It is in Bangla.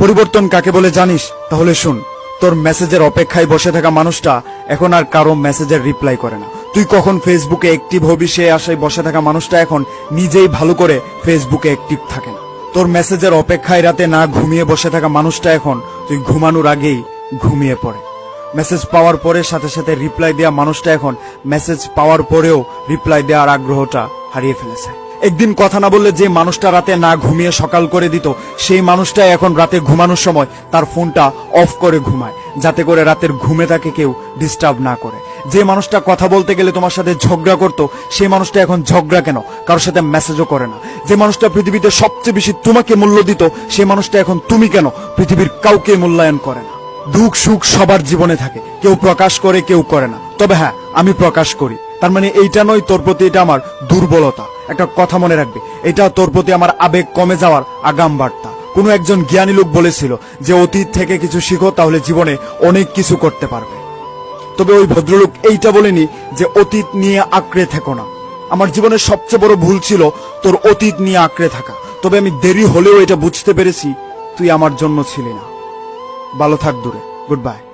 পরিবর্তন কাকে বলে জানিস? তাহলে শুন, তোর মেসেজের অপেক্ষায় বসে থাকা মানুষটা এখন আর কারো মেসেজের রিপ্লাই করে না। তুই কখন ফেসবুকে অ্যাক্টিভ হবি সে আশায় বসে থাকা মানুষটা এখন নিজেই ভালো করে ফেসবুকে অ্যাক্টিভ থাকে না। তোর মেসেজের অপেক্ষায় রাতে না ঘুমিয়ে বসে থাকা মানুষটা এখন তুই ঘুমানোর আগেই ঘুমিয়ে পড়ে। মেসেজ পাওয়ার পরে সাথে সাথে রিপ্লাই দেওয়া মানুষটা এখন মেসেজ পাওয়ার পরেও রিপ্লাই দেওয়ার আগ্রহটা হারিয়ে ফেলেছে। একদিন কথা না বললে যে মানুষটা রাতে না ঘুমিয়ে সকাল করে দিত, সেই মানুষটা এখন রাতে ঘুমানোর সময় তার ফোনটা অফ করে ঘুমায়, যাতে করে রাতের ঘুমে তাকে কেউ ডিস্টার্ব না করে। যে মানুষটা কথা বলতে গেলে তোমার সাথে ঝগড়া করতো, সেই মানুষটা এখন ঝগড়া কেন, কারোর সাথে মেসেজও করে না। যে মানুষটা পৃথিবীতে সবচেয়ে বেশি তোমাকে মূল্য দিত, সেই মানুষটা এখন তুমি কেন পৃথিবীর কাউকে মূল্যায়ন করে না। দুঃখ সুখ সবার জীবনে থাকে, কেউ প্রকাশ করে কেউ করে না। তবে হ্যাঁ, আমি প্রকাশ করি। তার মানে এইটা নয় তোর প্রতি এটা আমার দুর্বলতা। একটা কথা মনে রাখবে, এটা তোর প্রতি আমার আবেগ কমে যাওয়ার আগাম বার্তা। কোনো একজন জ্ঞানী লোক বলেছিল যে অতীত থেকে কিছু শিখো, তাহলে জীবনে অনেক কিছু করতে পারবে। তবে ওই ভদ্রলোক এইটা বলেনি যে অতীত নিয়ে আঁকড়ে থেকো না। আমার জীবনের সবচেয়ে বড় ভুল ছিল তোর অতীত নিয়ে আঁকড়ে থাকা। তবে আমি দেরি হলেও এটা বুঝতে পেরেছি তুই আমার জন্য ছিলি না। ভালো থাক দূরে। Good bye.